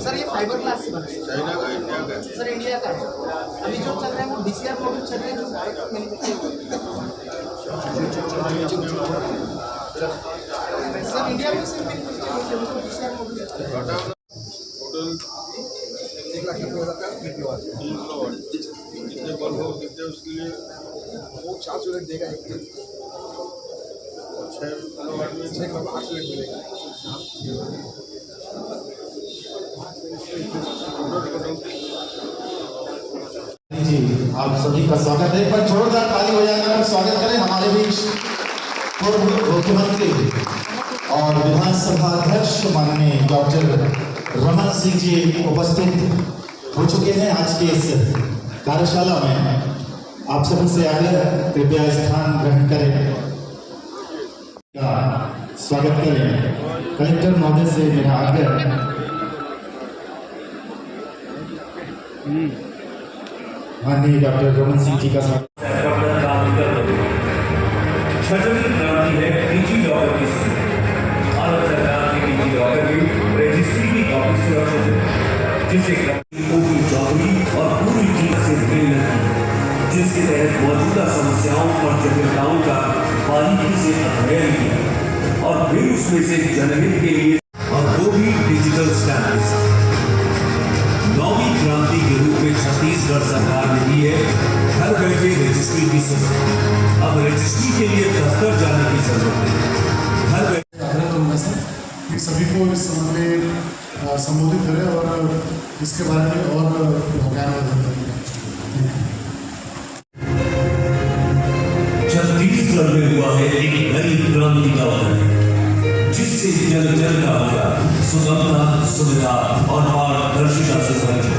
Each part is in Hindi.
सर ये फाइबर ग्लास से बना है। चाइना का, इंडिया का? सर इंडिया का है। अभी जो चल रहा है वो DCR मॉडल चल रहे हैं जो डायरेक्ट मैन्युफैक्चरिंग। सर इंडिया में सिर्फ DCR मॉडल टोटल 1,90,000 का 3 किलोवाट। कितने बल्ब हो कितने उसके लिए वो 4 यूनिट देगा एक दिन। 6 किलोवाट में 6 किलोवाट 8 यूनिट मिलेगा। जी आप सभी का स्वागत है। एक बार जोरदार ताली हो जाएगा, स्वागत करें हमारे बीच पूर्व मुख्यमंत्री और विधानसभा अध्यक्ष माननीय डॉक्टर रमन सिंह जी उपस्थित हो चुके हैं आज की इस कार्यशाला में। आप सभी से आग्रह कृपया स्थान ग्रहण करें, स्वागत करें। कलेक्टर महोदय से मेरा आग्रह माननीय डॉक्टर रमन सिंह जी का स्वागत। छठवीं क्रांति है डिजी लॉकर की स्थिति। भारत सरकार ने डिजी लॉकर की रजिस्ट्री की कॉपी सुरक्षित है, जिसे की चौधरी और पूरी टीम से मिलने की, जिसके तहत मौजूदा समस्याओं और जटिलताओं का बारीकी से अध्ययन किया और फिर उसमें से जनहित के लिए, और वो भी डिजिटल स्टैम्प्स। नौवीं क्रांति के रूप में छत्तीसगढ़ सरकार ने दी है घर बैठे रजिस्ट्री की सुविधा। अब रजिस्ट्री के लिए दफ्तर जाने की जरूरत है। घर बैठे आग्रह करूँगा सर कि सभी को इस संबंध में संबोधित करें और इसके बारे में और ज्ञानवर्धन करें। छत्तीसगढ़ में हुआ है एक नई क्रांति का उदय, जिससे जन जन का होगा सुगमता, सुविधा और पारदर्शिता से परिचय।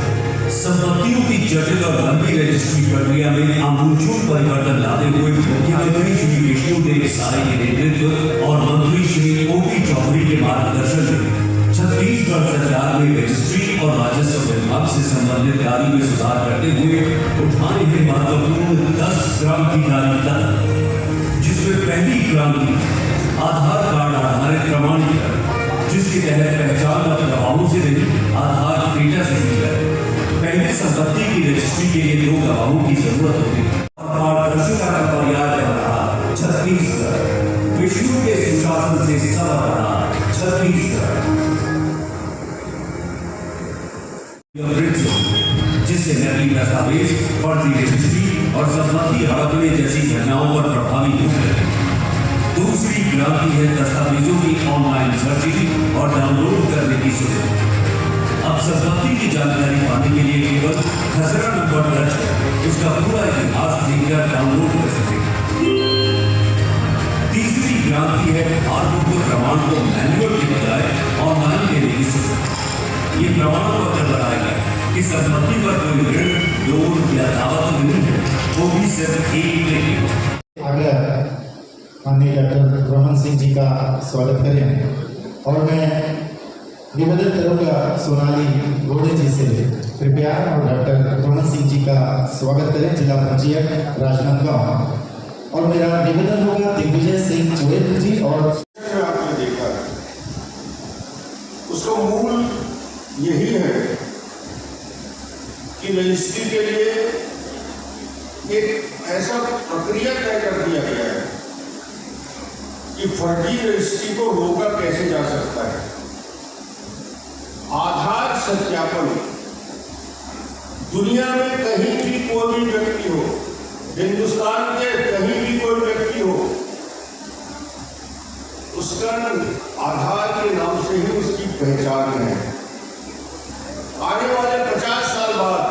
संपत्तियों की जटिल और लंबी रजिस्ट्री प्रक्रिया में आमूलचूल परिवर्तन लाते हुए मुख्यमंत्री श्री विष्णुदेव साय के नेतृत्व और मंत्री श्री ओपी चौधरी के मार्गदर्शन में छत्तीसगढ़ सरकार ने रजिस्ट्री और राजस्व विभाग से संबंधित कार्य में सुधार करते हुए उठाए हैं महत्वपूर्ण 10 क्रांतिकारी कदम, जिसमें पहली क्रांति आधार कार्ड आधारित प्रमाणीकरण, जिसके तहत पहचान और गवाहों से नहीं आधार डेटा से की जाए। पहले संपत्ति की रजिस्ट्री के लिए 2 गवाहों की जरूरत होती है। पारदर्शिता का पर्याय बना छत्तीसगढ़, विष्णु के सुशासन से सबा बना छत्तीसगढ़, जिससे नकली दस्तावेज, फर्जी रजिस्ट्री और संपत्ति हड़पने जैसी घटनाओं पर प्रभावी हो सके। दूसरी क्रांति है दस्तावेजों की ऑनलाइन सर्चिंग और डाउनलोड करने की सुविधा। अब संपत्ति की जानकारी पाने के लिए केवल खसरा नंबर दर्ज कर उसका पूरा इतिहास देखकर डाउनलोड कर सकेंगे। तीसरी क्रांति है आधारभूत प्रमाण को मैनुअल के बजाय ऑनलाइन लेने की सुविधा। ये प्रमाण पत्र बताएगा कि संपत्ति पर कोई ऋण, लोन या दावा तो नहीं है, वो भी सिर्फ एक क्लिक। आग्रह माननीय डॉक्टर रमन सिंह जी का स्वागत करें और मैं निवेदन करूँगा सोनाली गोड़े जी से कृपया और डॉक्टर रमन सिंह जी का स्वागत करें, जिला पंचायत राजनांदगांव। और मेरा निवेदन होगा दिग्विजय सिंह चुड़ैल जी। और आपने देखा उसका मूल यही है कि रजिस्ट्री के लिए एक ऐसा प्रक्रिया तय कर दिया गया है कि फर्जी रजिस्ट्री को रोका कैसे जा सकता है। आधार सत्यापन दुनिया में कहीं भी कोई भी व्यक्ति हो, हिंदुस्तान के कहीं भी कोई व्यक्ति हो, उसका आधार के नाम से ही उसकी पहचान है। आने वाले 50 साल बाद,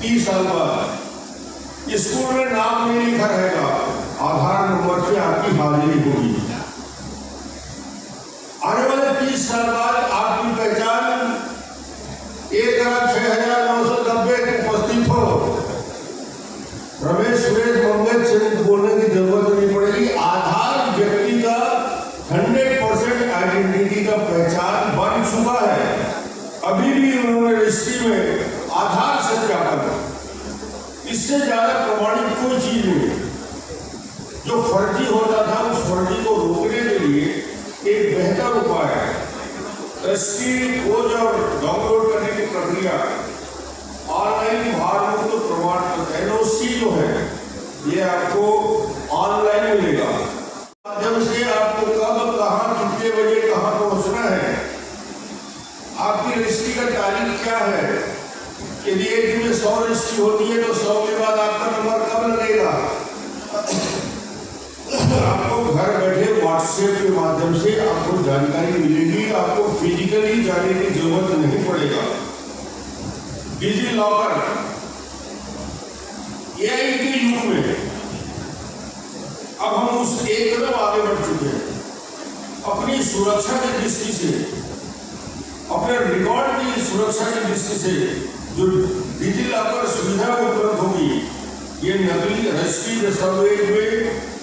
30 साल बाद स्कूल में नाम नहीं लिखा रहेगा, आधार नंबर से आपकी हाजिरी होगी। आने वाले 30 साल बाद आपकी पहचान 1,06,000 चरित्र बोलने की जरूरत नहीं पड़ेगी। आधार व्यक्ति का 100% आइडेंटिटी का पहचान बन चुका है। अभी भी उन्होंने रजिस्ट्री में आधार सत्यापन, इससे ज्यादा प्रमाणित कोई चीज नहीं। जो फर्जी होता था उस फर्जी को रोकने के लिए एक बेहतर उपाय है रजिस्ट्री खोज और डाउनलोड करने की प्रक्रिया। ऑनलाइन भार मुक्त प्रमाण पत्र एनओसी जो है ये आपको ऑनलाइन मिलेगा। माध्यम से आपको कब कहाँ कितने बजे कहाँ पहुंचना है, आपकी रजिस्ट्री का तारीख क्या है। यदि एक दिन में 100 रजिस्ट्री होती है तो 100 के बाद आपका नंबर कब लगेगा। आपको घर बैठे व्हाट्सएप के माध्यम से आपको जानकारी मिलेगी। आपको फिजिकली जाने की जरूरत नहीं पड़ेगा। डिजी लॉकर एआई के युग में अब हम उस एक कदम आगे बढ़ चुके हैं। अपनी सुरक्षा की दृष्टि से, अपने रिकॉर्ड की सुरक्षा की दृष्टि से जो डिजी लॉकर सुविधा उपलब्ध होगी, ये नकली रजिस्ट्री दस्तावेज में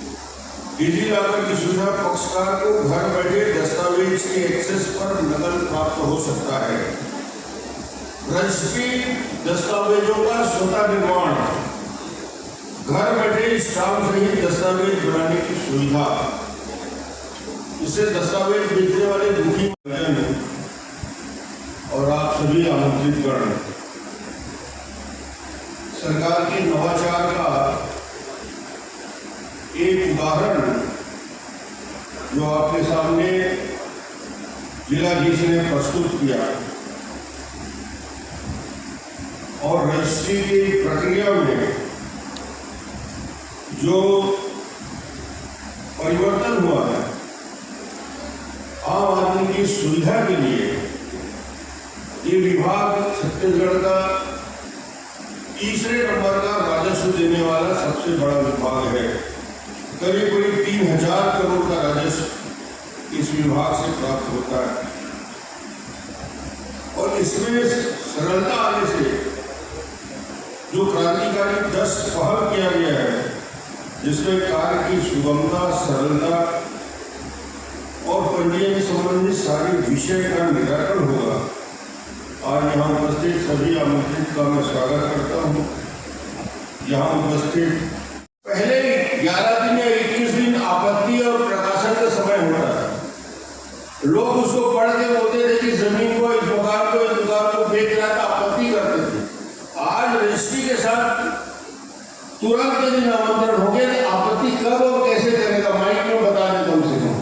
डिजी लॉकर की सुविधा पक्षकार को घर बैठे दस्तावेज के एक्सेस पर नकल प्राप्त हो सकता है। रजिस्ट्री दस्तावेजों का स्वतः निर्माण, घर बैठे स्टाम्प सहित दस्तावेज बनाने की सुविधा, इसे दस्तावेज बेचने वाले दुखी और आप सभी आमंत्रित गण, सरकार के नवाचार का एक उदाहरण जो आपके सामने जिलाधीश ने प्रस्तुत किया और रजिस्ट्री की प्रक्रिया में जो परिवर्तन हुआ है, आम आदमी की सुविधा के लिए ये विभाग छत्तीसगढ़ का तीसरे नंबर का राजस्व देने वाला सबसे बड़ा विभाग है। करीब करीब 3000 करोड़ का राजस्व इस विभाग से प्राप्त होता है और इसमें सरलता आने से जो क्रांतिकारी 10 पहल किया गया है, जिसमें कार्य की सुगमता, सरलता और पंजीयन संबंधित सारे विषय का निराकरण होगा। आज यहाँ उपस्थित सभी आमंत्रित का मैं स्वागत करता हूँ। यहाँ उपस्थित पहले 11 दिन या 21 दिन आपत्ति और प्रकाशन का समय होता है। लोग उसको पढ़ के बोलते थे कि जमीन को इस दुकान को इस दुकान को बेच रहा था, आपत्ति करते थे। आज रजिस्ट्री के साथ तुरंत यदि आमंत्रण हो गया तो आपत्ति कब और कैसे करेगा, माइक में बता दें कम से कम।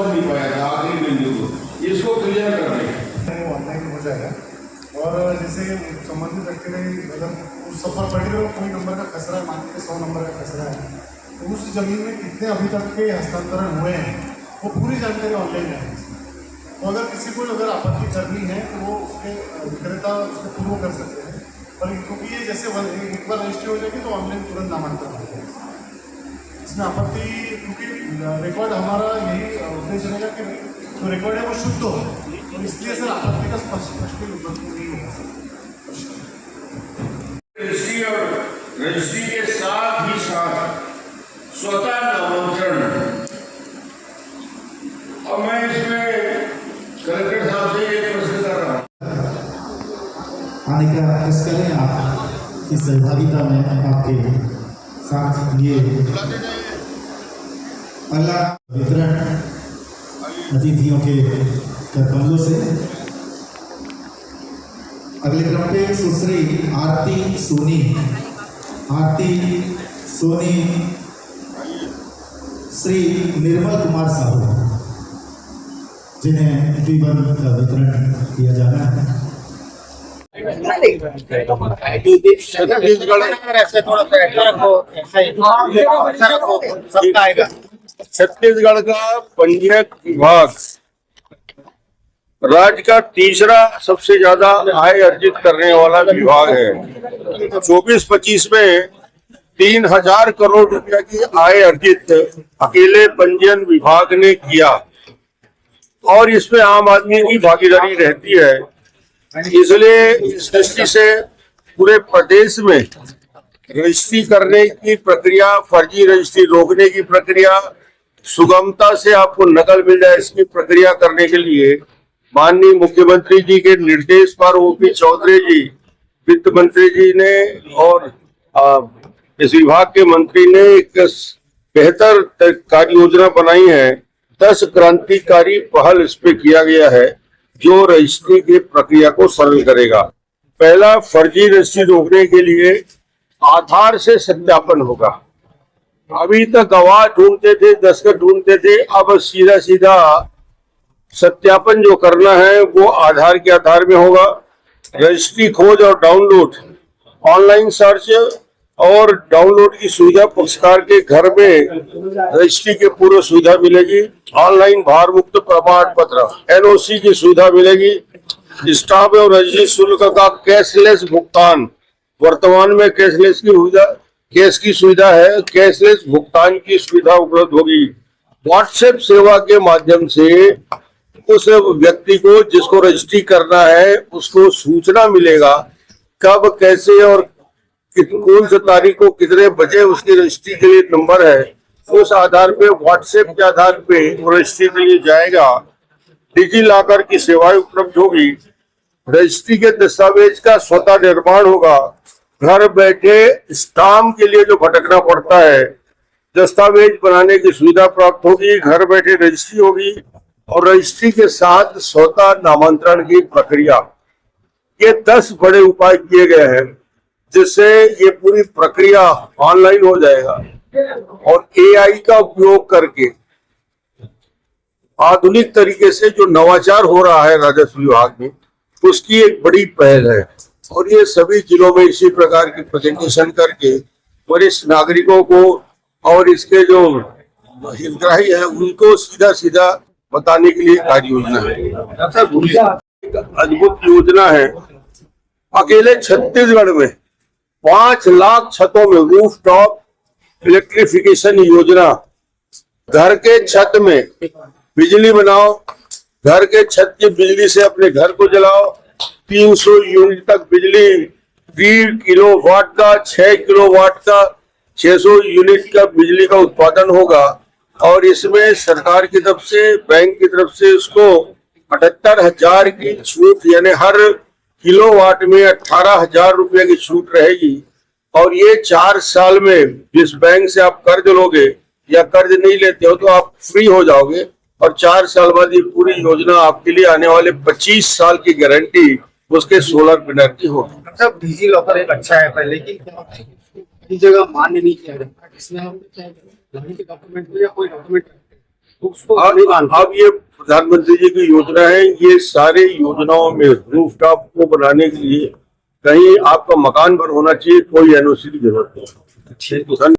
नहीं पाया था आखिरी बिंदु को, इसको क्लियर कर दें। ऑनलाइन हो जाएगा और जैसे संबंधित व्यक्ति ने अगर उस सब पर पर्टिकुलर कोई नंबर का खसरा है, मान लीजिए 100 नंबर का खसरा है, तो उस जमीन में कितने अभी तक के हस्तांतरण हुए हैं वो पूरी जानकारी ऑनलाइन है। तो अगर किसी को अगर आपत्ति करनी है तो वो उसके विक्रेता उसके पूर्व कर सकते हैं, पर क्योंकि ये जैसे एक बार रजिस्ट्री हो जाएगी तो ऑनलाइन तुरंत नामांकन हो जाएगा। इसमें आपत्ति, क्योंकि रिकॉर्ड हमारा यही उद्देश्य रहेगा कि जो रिकॉर्ड है वो शुद्ध हो, तो इसलिए सर आपत्ति का स्पष्ट नहीं होगा। रजिस्ट्री और रजिस्ट्री के साथ ही साथ स्वतः नामांकन। अब मैं इसमें कलेक्टर साहब से एक प्रश्न कर रहा हूँ। आने का प्रयास करें आप इस सहभागिता में आपके साथ। ये अगला वितरण अतिथियों के कमलों से अगले क्रम पे सुश्री आरती सोनी श्री निर्मल कुमार साहू, जिन्हें द्विबंध का वितरण किया जाना है। छत्तीसगढ़ का पंजीयक विभाग राज्य का तीसरा सबसे ज्यादा आय अर्जित करने वाला विभाग है। 24-25 में 3000 करोड़ रुपया की आय अर्जित अकेले पंजीयन विभाग ने किया और इसमें आम आदमी की भागीदारी रहती है। इसलिए इस दृष्टि से पूरे प्रदेश में रजिस्ट्री करने की प्रक्रिया, फर्जी रजिस्ट्री रोकने की प्रक्रिया, सुगमता से आपको नकल मिल जाए, इसकी प्रक्रिया करने के लिए माननीय मुख्यमंत्री जी के निर्देश पर ओपी चौधरी जी, वित्त मंत्री जी ने और इस विभाग के मंत्री ने एक बेहतर कार्य योजना बनाई है। 10 क्रांतिकारी पहल इस पे किया गया है जो रजिस्ट्री की प्रक्रिया को सरल करेगा। पहला, फर्जी रजिस्ट्री रोकने के लिए आधार से सत्यापन होगा। अभी तक गवाह ढूंढते थे, दस्तखत ढूंढते थे, अब सीधा सीधा सत्यापन जो करना है वो आधार के आधार में होगा। रजिस्ट्री खोज और डाउनलोड, ऑनलाइन सर्च और डाउनलोड की सुविधा पक्षकार के घर में रजिस्ट्री के पूर्व सुविधा मिलेगी। ऑनलाइन भार मुक्त प्रमाण पत्र NOC की सुविधा मिलेगी। स्टाम्प और रजिस्ट्री शुल्क का कैशलेस भुगतान, वर्तमान में कैश की सुविधा है, कैशलेस भुगतान की सुविधा उपलब्ध होगी। व्हाट्सएप सेवा के माध्यम से उस व्यक्ति को जिसको रजिस्ट्री करना है उसको सूचना मिलेगा कब, कैसे और कौन सी तारीख को कितने बजे उसकी रजिस्ट्री के लिए नंबर है, उस आधार पे व्हाट्सएप के आधार पे रजिस्ट्री के लिए जाएगा। डिजी लॉकर की सेवाएं उपलब्ध होगी। रजिस्ट्री के दस्तावेज का स्वतः निर्माण होगा। घर बैठे स्टाम्प के लिए जो भटकना पड़ता है, दस्तावेज बनाने की सुविधा प्राप्त होगी। घर बैठे रजिस्ट्री होगी और रजिस्ट्री के साथ स्वतः नामांतरण की प्रक्रिया। ये 10 बड़े उपाय किए गए हैं जिससे ये पूरी प्रक्रिया ऑनलाइन हो जाएगा और AI का उपयोग करके आधुनिक तरीके से जो नवाचार हो रहा है राजस्व विभाग में, उसकी एक बड़ी पहल है। और ये सभी जिलों में इसी प्रकार की प्रेजेंटेशन करके वरिष्ठ नागरिकों को और इसके जो हितग्राही है उनको सीधा सीधा बताने के लिए कार्य योजना है। एक अद्भुत योजना है। अकेले छत्तीसगढ़ में 5 लाख छतों में रूफटॉप इलेक्ट्रिफिकेशन योजना। घर के छत में बिजली बनाओ, घर के छत की बिजली से अपने घर को जलाओ। 300 यूनिट तक बिजली, 3 किलोवाट का, 6 किलोवाट का, 600 यूनिट का बिजली का उत्पादन होगा। और इसमें सरकार की तरफ से, बैंक की तरफ से उसको 78,000 की छूट, यानी हर किलोवाट में 18,000 रुपए की छूट रहेगी। और ये 4 साल में जिस बैंक से आप कर्ज लोगे या कर्ज नहीं लेते हो तो आप फ्री हो जाओगे। और 4 साल बाद ये पूरी योजना आपके लिए आने वाले 25 साल की गारंटी उसके सोलर पैनल की होगी। अच्छा, डिजी लॉकर एक अच्छा है पर लेकिन कई जगह मान्य नहीं किया जाता। इसमें हम डॉक्यूमेंट या कोई डॉक्यूमेंट उसको अब ये प्रधानमंत्री जी की योजना है। ये सारे योजनाओं में रूफटॉप को बनाने के लिए कहीं आपका मकान पर होना चाहिए, कोई NOC की जरूरत नहीं।